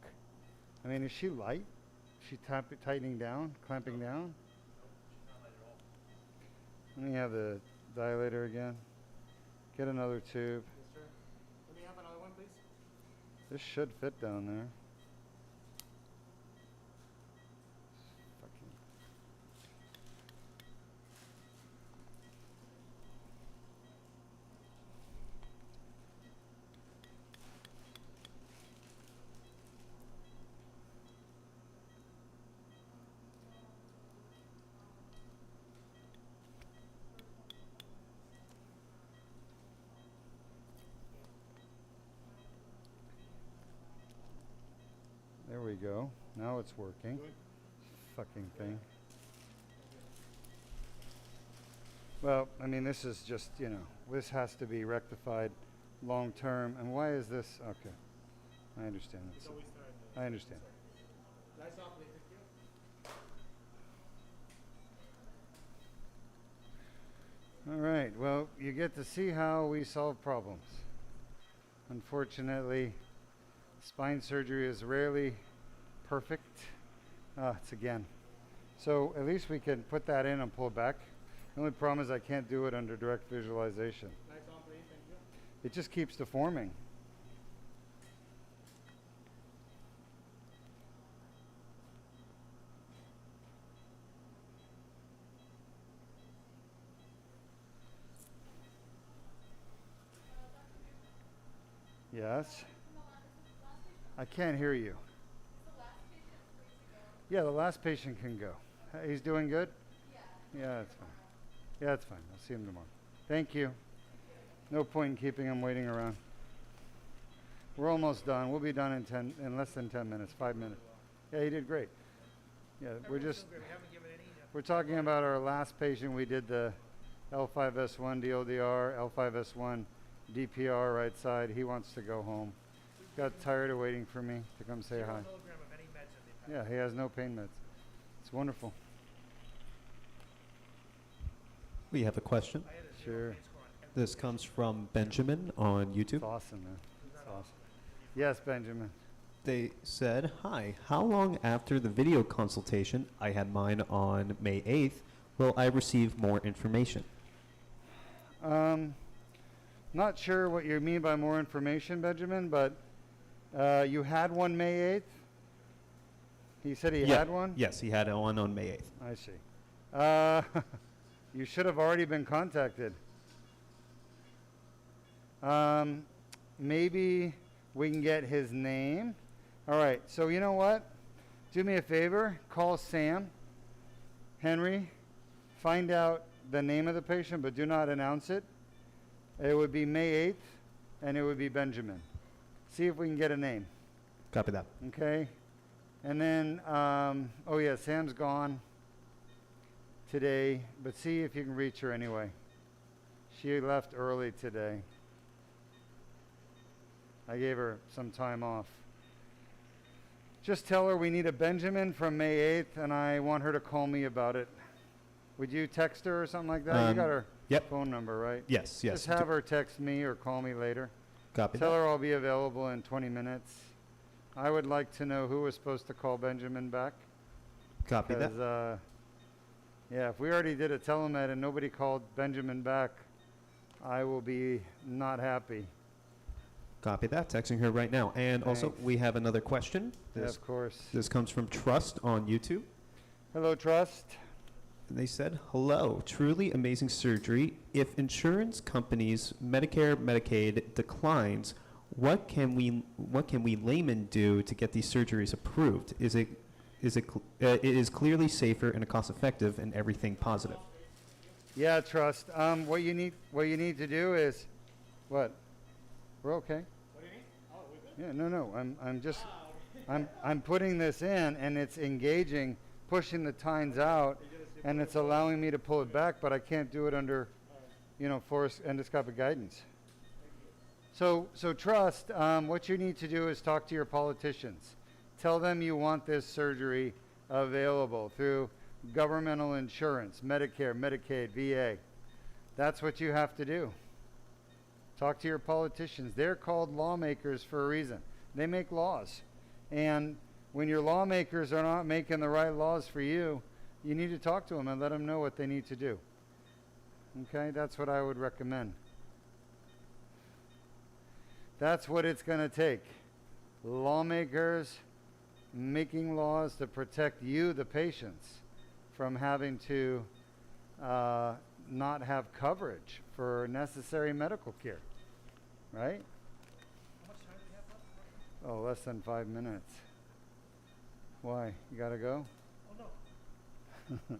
I mean, is she light? Is she tightening down, clamping down? Let me have the dilator again. Get another tube. Yes, sir. Let me have another one, please. This should fit down there. Fucking. There we go. Now it's working. Good. fucking thing. Well, I mean, this is just, you know, this has to be rectified long term. And why is this? Okay. I understand. It's always there. I understand. Lights off, please. Thank you. All right. Well, you get to see how we solve problems. Unfortunately, spine surgery is rarely perfect. It's again. So at least we can put that in and pull it back. The only problem is I can't do it under direct visualization. Lights on, please. Thank you. It just keeps deforming. Yes. I can't hear you. Yeah, the last patient can go. He's doing good? Yeah, that's fine. Yeah, that's fine. I'll see him tomorrow. Thank you. No point in keeping him waiting around. We're almost done. We'll be done in less than 10 minutes, 5 minutes. Yeah, he did great. Yeah, Everyone's still good. We haven't given any. we're talking about our last patient. We did the L5S1 DLDR, L5S1 DPR right side. He wants to go home. Got tired of waiting for me to come say 0 hi. milligram of any meds that they've had. Yeah, he has no pain meds. It's wonderful. We have a question. I had a 0 Sure. pain score on every This comes from Benjamin on YouTube. It's awesome, man. It's awesome. Yes, Benjamin. They said, "Hi, how long after the video consultation, I had mine on May 8th, will I receive more information?" Not sure what you mean by more information, Benjamin, but you had one May 8th? He said he had one? Yes, he had one on May 8th. I see. You should have already been contacted. Maybe we can get his name. All right, so you know what? Do me a favor, call Sam, Henry, find out the name of the patient, but do not announce it. It would be May 8th, and it would be Benjamin. See if we can get a name, Copy that. okay? And then, oh yeah, Sam's gone today, but see if you can reach her anyway. She left early today. I gave her some time off. Just tell her we need a Benjamin from May 8th, and I want her to call me about it. Would you text her or something like that? You got her Yep. phone number, right? Yes, yes. Just have her text me or call me later. Copy Tell that. her I'll be available in 20 minutes. I would like to know who was supposed to call Benjamin back. Copy that. Because, yeah, if we already did a telemed and nobody called Benjamin back, I will be not happy. Copy that. Texting her right now. And also, Thanks. we have another question. Yeah, This, of course. this comes from Trust on YouTube. Hello, Trust. They said, "Hello, truly amazing surgery. If insurance companies, Medicare, Medicaid declines, what can we laymen do to get these surgeries approved? It is clearly safer and cost effective and everything positive." Yeah, Trust. What you need to do is, what? We're okay. What do you need? Oh, we're good. Yeah, no. I'm putting this in, and it's engaging, pushing the tines out, and it's allowing me to pull it back, but I can't do it under, forced endoscopic guidance. So Trust, what you need to do is talk to your politicians. Tell them you want this surgery available through governmental insurance, Medicare, Medicaid, VA. That's what you have to do. Talk to your politicians. They're called lawmakers for a reason. They make laws. And when your lawmakers are not making the right laws for you, you need to talk to them and let them know what they need to do. Okay? That's what I would recommend. That's what it's going to take. Lawmakers making laws to protect you, the patients, from having to not have coverage for necessary medical care. Right? How much time do we have left? Oh, less than 5 minutes. Why? You got to go? Oh, no.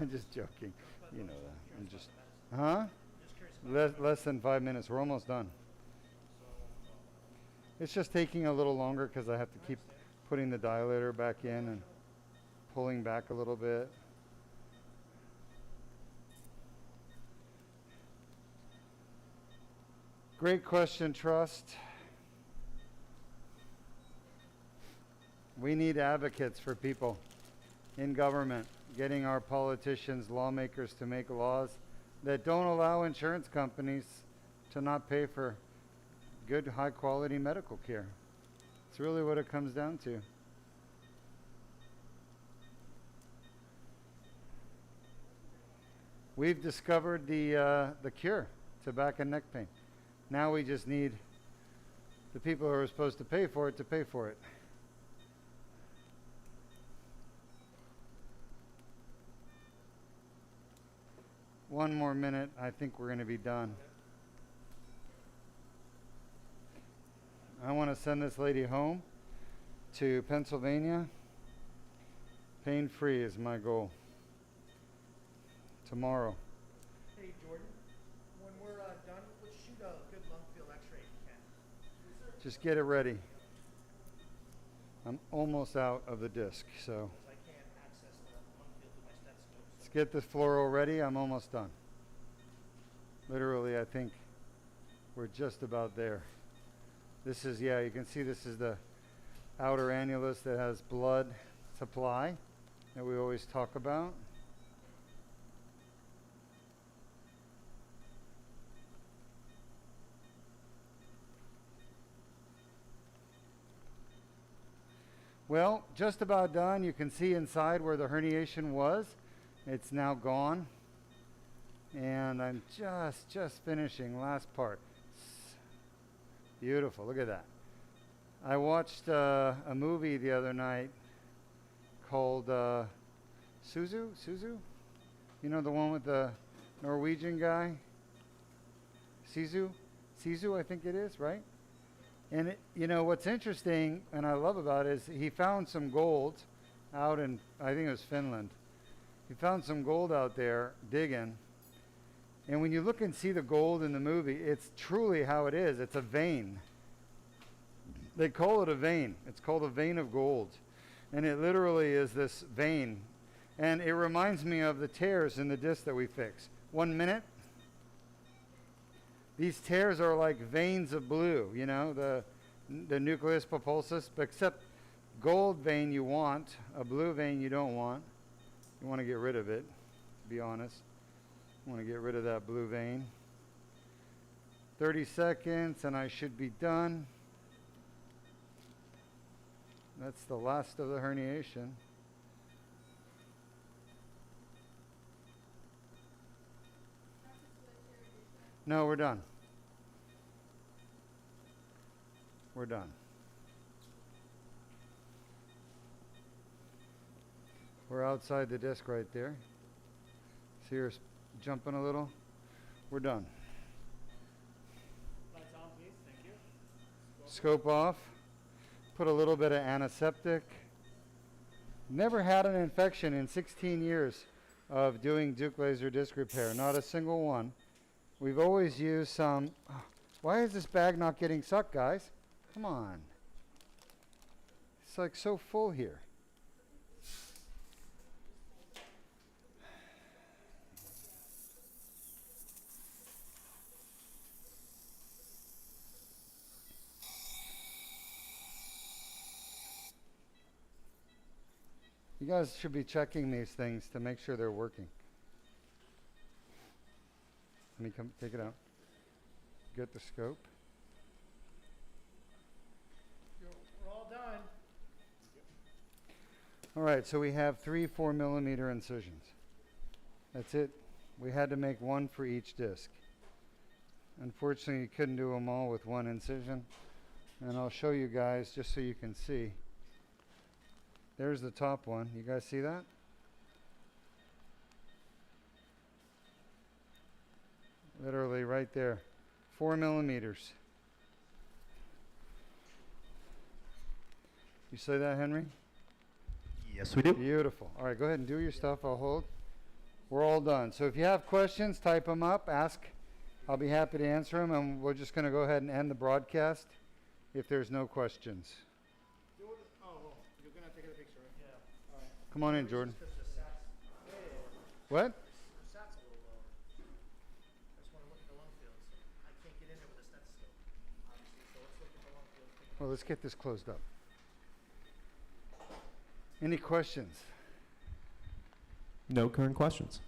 I'm just joking. You know that. I'm just... Huh? Just curious about Less than 5 minutes. We're almost done. It's just taking a little longer because I have to keep putting the dilator back in and pulling back a little bit. Great question, Trust. We need advocates for people in government, getting our politicians, lawmakers to make laws that don't allow insurance companies to not pay for good, high-quality medical care. It's really what it comes down to. We've discovered the cure to back and neck pain. Now we just need the people who are supposed to pay for it to pay for it. One more minute, I think we're going to be done. I want to send this lady home to Pennsylvania. Pain-free is my goal. Tomorrow. Hey, Jordan, when we're done, let's shoot a good lung field x-ray if you can. Just get it ready. I'm almost out of the disc, so I can't access the lung field with my stethoscope. let's get this fluoro ready. I'm almost done. Literally, I think we're just about there. This is, yeah, you can see this is the outer annulus that has blood supply that we always talk about. Well, just about done. You can see inside where the herniation was. It's now gone. And I'm just finishing last part. Beautiful, look at that. I watched a movie the other night called Suzu? You know, the one with the Norwegian guy? Sisu, I think it is, right? And you know, what's interesting and I love about it is he found some gold out in, I think it was Finland. He found some gold out there digging. And when you look and see the gold in the movie, it's truly how it is. It's a vein. They call it a vein. It's called a vein of gold. And it literally is this vein. And it reminds me of the tears in the disc that we fix. 1 minute. These tears are like veins of blue, you know, the nucleus pulposus, but except gold vein you want, a blue vein you don't want. You want to get rid of it, to be honest. You want to get rid of that blue vein. 30 seconds and I should be done. That's the last of the herniation. No, we're done. We're done. We're outside the disc right there. See her jumping a little? We're done. Lights on, please. Thank you. Scope off. Put a little bit of antiseptic. Never had an infection in 16 years of doing Duke laser disc repair. Not a single one. We've always used some. Why is this bag not getting sucked, guys? Come on. It's like so full here. You guys should be checking these things to make sure they're working. Let me come take it out. Get the scope. We're all done. All right, so we have 3 4mm incisions. That's it. We had to make one for each disc. Unfortunately, you couldn't do them all with one incision. And I'll show you guys just so you can see. There's the top one. You guys see that? Literally right there. 4 millimeters. You say that, Henry? Yes, we do. Beautiful. All right, go ahead and do your stuff. I'll hold. We're all done. So if you have questions, type them up. Ask. I'll be happy to answer them. And we're just going to go ahead and end the broadcast if there's no questions. Oh, well, you're going to take a picture, right? Yeah. All right. Come Come on in, Jordan. Because the sat's What? the sat's a little lower. I just want to look at the lung fields. I can't get in there with a stethoscope, obviously. So let's look at the lung fields. Take a Well, let's get this closed up. Any questions? No current questions.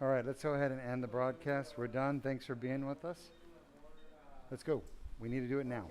All right, let's go ahead and end the broadcast. We're done. Thanks for being with us. Let's go. We need to do it now.